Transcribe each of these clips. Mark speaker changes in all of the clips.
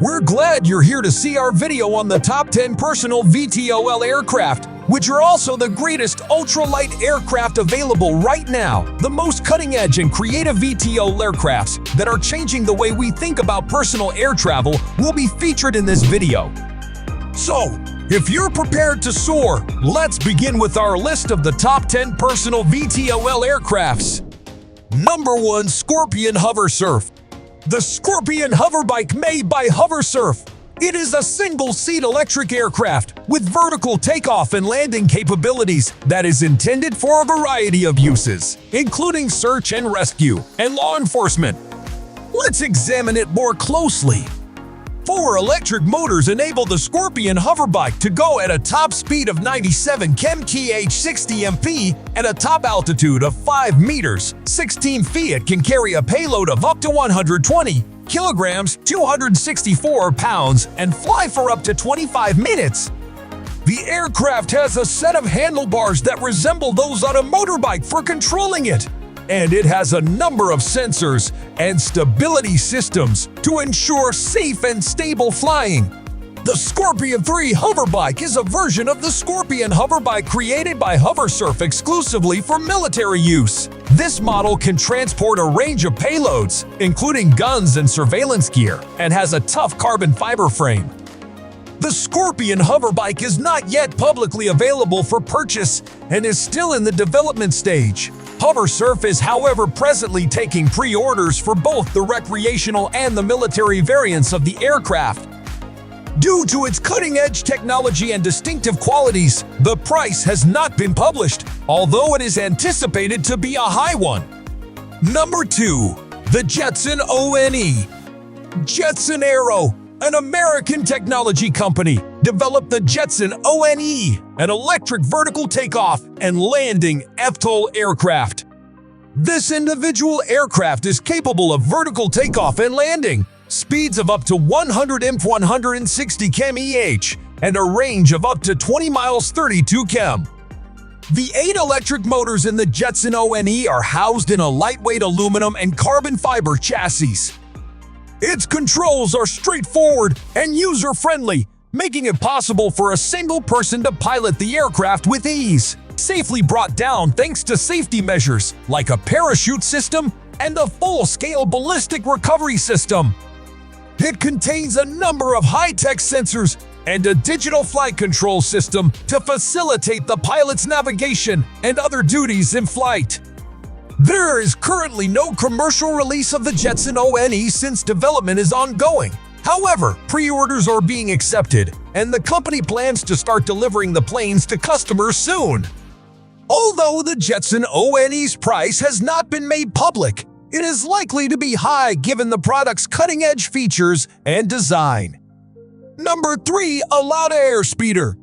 Speaker 1: We're glad you're here to see our video on the top 10 personal VTOL aircraft, which are also the greatest ultralight aircraft available right now. The most cutting-edge and creative VTOL aircrafts that are changing the way we think about personal air travel will be featured in this video. So, if you're prepared to soar, let's begin with our list of the top 10 personal VTOL aircrafts. Number 1. Scorpion Hoversurf. The Scorpion Hoverbike made by Hoversurf. It is a single-seat electric aircraft with vertical takeoff and landing capabilities that is intended for a variety of uses, including search and rescue and law enforcement. Let's examine it more closely. 4 electric motors enable the Scorpion Hoverbike to go at a top speed of 97 km/h 60 mph at a top altitude of 5 meters, 16 feet. It can carry a payload of up to 120 kilograms, 264 pounds, and fly for up to 25 minutes. The aircraft has a set of handlebars that resemble those on a motorbike for controlling it, and it has a number of sensors and stability systems to ensure safe and stable flying. The Scorpion 3 Hoverbike is a version of the Scorpion Hoverbike created by Hoversurf exclusively for military use. This model can transport a range of payloads, including guns and surveillance gear, and has a tough carbon fiber frame. The Scorpion Hoverbike is not yet publicly available for purchase and is still in the development stage. Hoversurf is, however, presently taking pre-orders for both the recreational and the military variants of the aircraft. Due to its cutting-edge technology and distinctive qualities, the price has not been published, although it is anticipated to be a high one. Number 2. The Jetson ONE. Jetson Aero, an American technology company, developed the Jetson ONE, an electric vertical takeoff and landing eVTOL aircraft. This individual aircraft is capable of vertical takeoff and landing, speeds of up to 160 km/h, and a range of up to 20 miles 32 km. The 8 electric motors in the Jetson ONE are housed in a lightweight aluminum and carbon fiber chassis. Its controls are straightforward and user-friendly, making it possible for a single person to pilot the aircraft with ease, safely brought down thanks to safety measures like a parachute system and a full-scale ballistic recovery system. It contains a number of high-tech sensors and a digital flight control system to facilitate the pilot's navigation and other duties in flight. There is currently no commercial release of the Jetson ONE since development is ongoing. However, pre-orders are being accepted, and the company plans to start delivering the planes to customers soon. Although the Jetson ONE's price has not been made public, it is likely to be high given the product's cutting-edge features and design. Number 3. Alauda Airspeeder.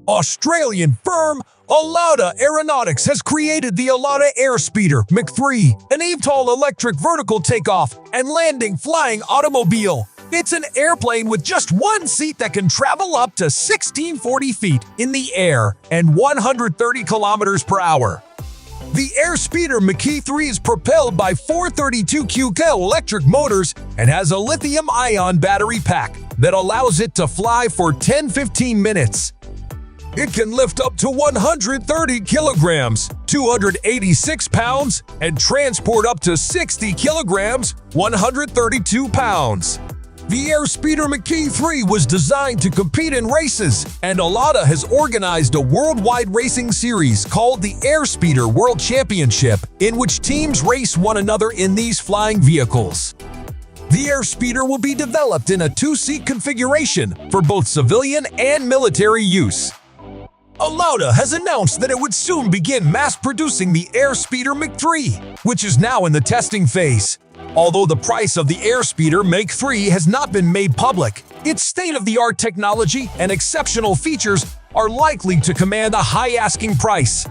Speaker 1: Australian firm Alauda Aeronautics has created the Alauda Airspeeder Mach-3, an eVTOL electric vertical takeoff and landing flying automobile. It's an airplane with just one seat that can travel up to 1,640 feet in the air and 130 kilometers per hour. The Airspeeder Mach-3 is propelled by 432 kcal electric motors and has a lithium-ion battery pack that allows it to fly for 10-15 minutes. It can lift up to 130 kilograms, 286 pounds, and transport up to 60 kilograms, 132 pounds. The Airspeeder Mach-3 was designed to compete in races, and Alauda has organized a worldwide racing series called the Airspeeder World Championship, in which teams race one another in these flying vehicles. The Airspeeder will be developed in a 2-seat configuration for both civilian and military use. Alauda has announced that it would soon begin mass-producing the Airspeeder Mach-3, which is now in the testing phase. Although the price of the Airspeeder Mach-3 has not been made public, its state-of-the-art technology and exceptional features are likely to command a high asking price.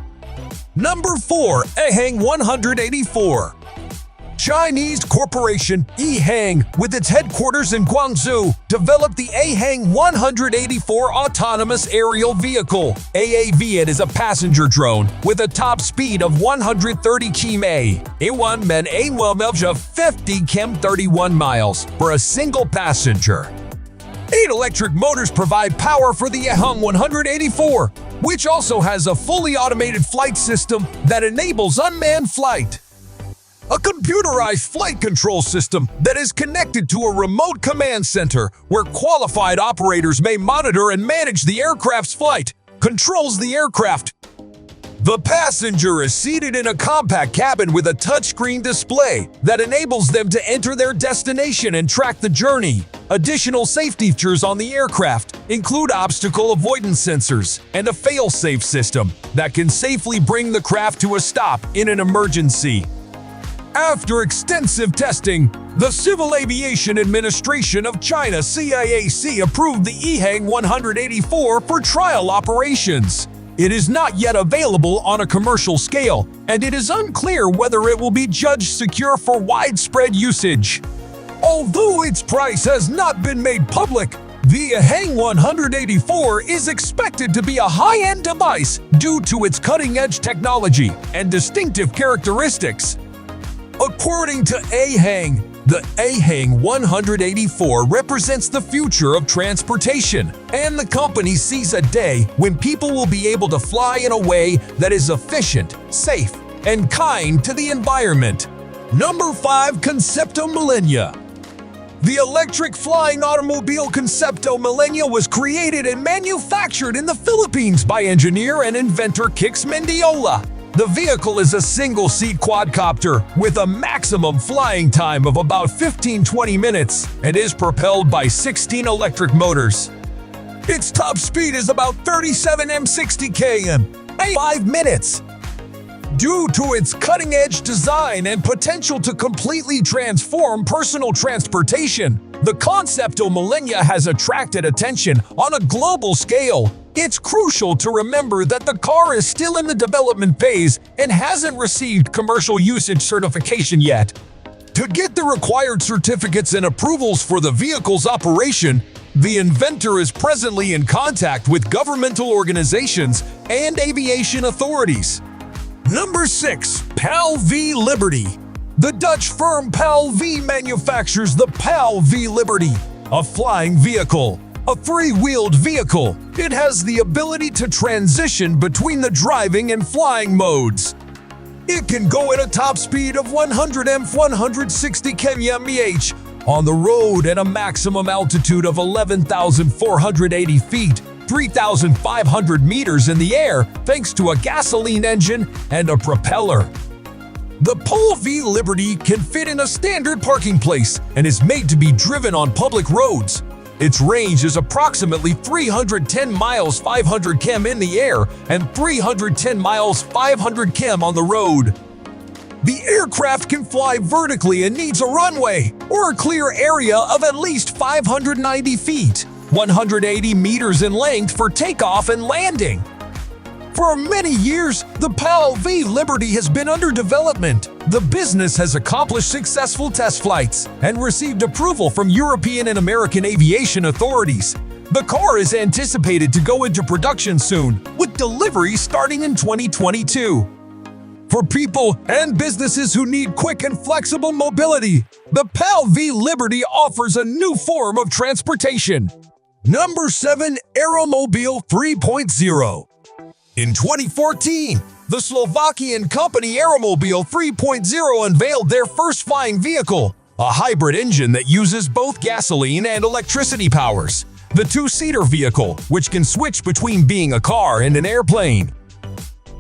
Speaker 1: Number 4. EHang 184. Chinese corporation EHang, with its headquarters in Guangzhou, developed the EHang 184 Autonomous Aerial Vehicle (AAV). It is a passenger drone with a top speed of 130 km/h, 50 km 31 miles for a single passenger. 8 electric motors provide power for the EHang 184, which also has a fully automated flight system that enables unmanned flight. A computerized flight control system that is connected to a remote command center where qualified operators may monitor and manage the aircraft's flight, controls the aircraft. The passenger is seated in a compact cabin with a touchscreen display that enables them to enter their destination and track the journey. Additional safety features on the aircraft include obstacle avoidance sensors and a fail-safe system that can safely bring the craft to a stop in an emergency. After extensive testing, the Civil Aviation Administration of China (CAAC) approved the EHang 184 for trial operations. It is not yet available on a commercial scale, and it is unclear whether it will be judged secure for widespread usage. Although its price has not been made public, the EHang 184 is expected to be a high-end device due to its cutting-edge technology and distinctive characteristics. According to EHang, the EHang 184 represents the future of transportation, and the company sees a day when people will be able to fly in a way that is efficient, safe, and kind to the environment. Number 5. Concepto Millennia. The electric flying automobile Concepto Millennia was created and manufactured in the Philippines by engineer and inventor Kix Mendiola. The vehicle is a single-seat quadcopter with a maximum flying time of about 15-20 minutes and is propelled by 16 electric motors. Its top speed is about 37 m/60 km in 5 minutes. Due to its cutting-edge design and potential to completely transform personal transportation, the Concepto Millennia has attracted attention on a global scale. It's crucial to remember that the car is still in the development phase and hasn't received commercial usage certification yet. To get the required certificates and approvals for the vehicle's operation, the inventor is presently in contact with governmental organizations and aviation authorities. Number 6. PAL V Liberty. The Dutch firm PAL V manufactures the PAL V Liberty, a flying vehicle. A three-wheeled vehicle, it has the ability to transition between the driving and flying modes. It can go at a top speed of 100 mph/160 km/h on the road at a maximum altitude of 11,480 feet, 3,500 meters in the air, thanks to a gasoline engine and a propeller. The PAL V Liberty can fit in a standard parking place and is made to be driven on public roads. Its range is approximately 310 miles 500 km in the air and 310 miles 500 km on the road. The aircraft can fly vertically and needs a runway or a clear area of at least 590 feet, 180 meters in length for takeoff and landing. For many years, the PAL V Liberty has been under development. The business has accomplished successful test flights and received approval from European and American aviation authorities. The car is anticipated to go into production soon, with delivery starting in 2022. For people and businesses who need quick and flexible mobility, the PAL V Liberty offers a new form of transportation. Number 7. Aeromobile 3.0. In 2014, the Slovakian company Aeromobile 3.0 unveiled their first flying vehicle, a hybrid engine that uses both gasoline and electricity powers. The two-seater vehicle, which can switch between being a car and an airplane.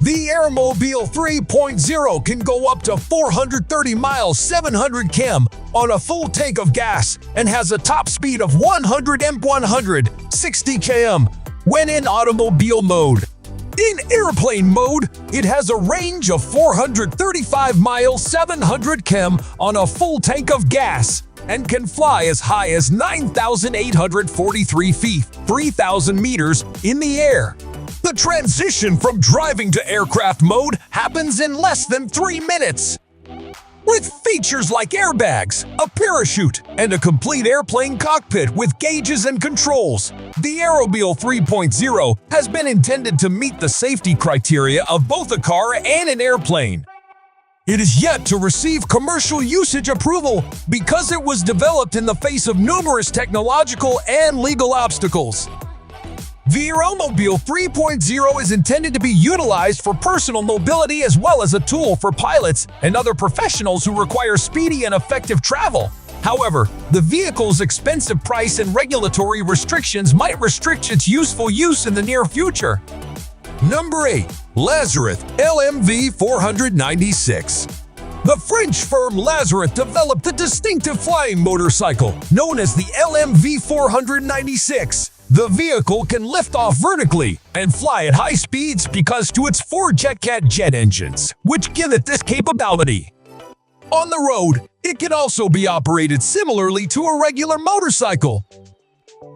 Speaker 1: The Aeromobile 3.0 can go up to 430 miles 700 km on a full tank of gas and has a top speed of 100 mph/160 km when in automobile mode. In airplane mode, it has a range of 435 miles 700 km on a full tank of gas and can fly as high as 9,843 feet, 3,000 meters in the air. The transition from driving to aircraft mode happens in less than 3 minutes. With features like airbags, a parachute, and a complete airplane cockpit with gauges and controls, the Aeromobile 3.0 has been intended to meet the safety criteria of both a car and an airplane. It is yet to receive commercial usage approval because it was developed in the face of numerous technological and legal obstacles. The Aeromobile 3.0 is intended to be utilized for personal mobility as well as a tool for pilots and other professionals who require speedy and effective travel. However, the vehicle's expensive price and regulatory restrictions might restrict its useful use in the near future. Number 8. Lazareth LMV 496. The French firm Lazareth developed the distinctive flying motorcycle known as the LMV 496. The vehicle can lift off vertically and fly at high speeds because to its 4 JetCat jet engines, which give it this capability. On the road, it can also be operated similarly to a regular motorcycle.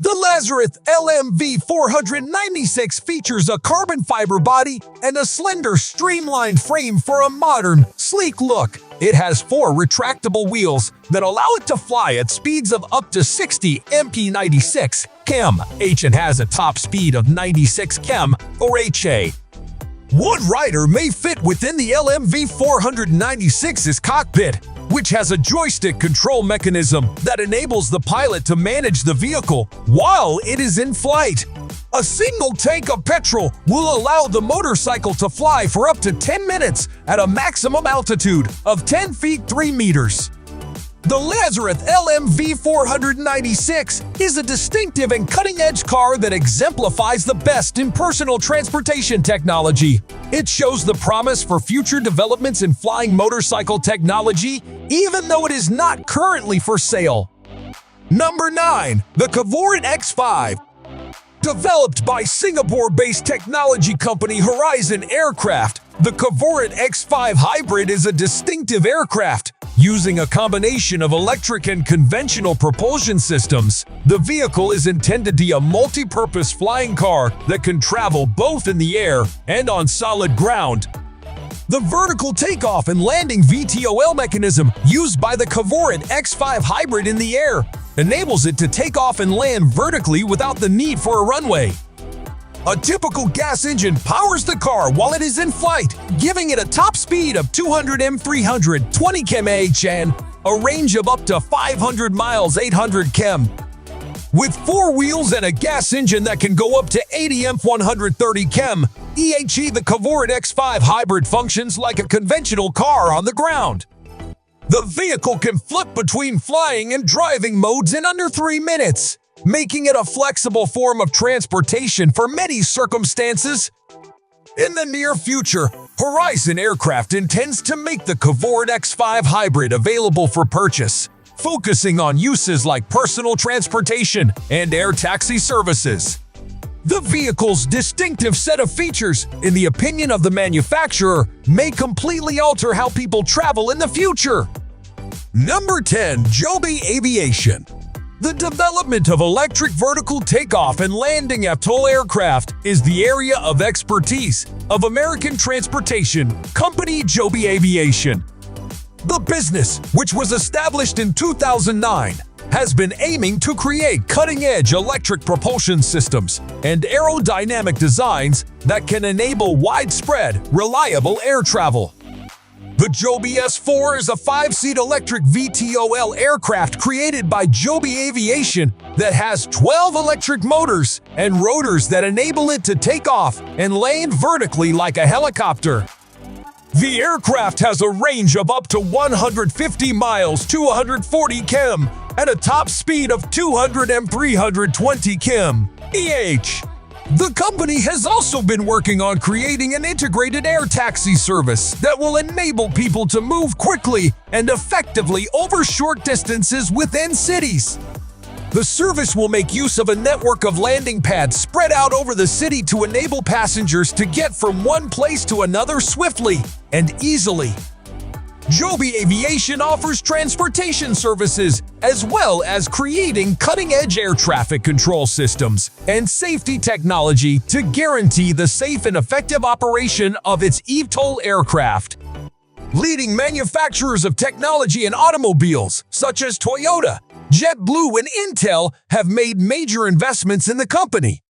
Speaker 1: The Lazareth LMV 496 features a carbon fiber body and a slender, streamlined frame for a modern, sleek look. It has 4 retractable wheels that allow it to fly at speeds of up to 60 mph and has a top speed of 96 km or HA. One rider may fit within the LMV 496's cockpit, which has a joystick control mechanism that enables the pilot to manage the vehicle while it is in flight. A single tank of petrol will allow the motorcycle to fly for up to 10 minutes at a maximum altitude of 10 feet 3 meters. The Lazareth LMV 496 is a distinctive and cutting-edge car that exemplifies the best in personal transportation technology. It shows the promise for future developments in flying motorcycle technology, even though it is not currently for sale. Number 9. The Cavorit X5. Developed by Singapore-based technology company Horizon Aircraft, the Cavorit X5 Hybrid is a distinctive aircraft. Using a combination of electric and conventional propulsion systems, the vehicle is intended to be a multi-purpose flying car that can travel both in the air and on solid ground. The vertical takeoff and landing VTOL mechanism used by the Cavorit X5 Hybrid in the air enables it to take off and land vertically without the need for a runway. A typical gas engine powers the car while it is in flight, giving it a top speed of 200 mph, 20 and a range of up to 500 miles 800 km. With 4 wheels and a gas engine that can go up to 80 130 km, the Cavorit X5 Hybrid functions like a conventional car on the ground. The vehicle can flip between flying and driving modes in under 3 minutes, making it a flexible form of transportation for many circumstances. In the near future, Horizon Aircraft intends to make the Cavorit X5 Hybrid available for purchase, focusing on uses like personal transportation and air taxi services. The vehicle's distinctive set of features, in the opinion of the manufacturer, may completely alter how people travel in the future. Number 10. Joby Aviation. The development of electric vertical takeoff and landing eVTOL aircraft is the area of expertise of American transportation company Joby Aviation. The business, which was established in 2009, has been aiming to create cutting-edge electric propulsion systems and aerodynamic designs that can enable widespread, reliable air travel. The Joby S4 is a 5-seat electric VTOL aircraft created by Joby Aviation that has 12 electric motors and rotors that enable it to take off and land vertically like a helicopter. The aircraft has a range of up to 150 miles to 140 km and a top speed of 200 and 320 km/h. The company has also been working on creating an integrated air taxi service that will enable people to move quickly and effectively over short distances within cities. The service will make use of a network of landing pads spread out over the city to enable passengers to get from one place to another swiftly and easily. Joby Aviation offers transportation services as well as creating cutting-edge air traffic control systems and safety technology to guarantee the safe and effective operation of its eVTOL aircraft. Leading manufacturers of technology and automobiles, such as Toyota, JetBlue, and Intel, have made major investments in the company.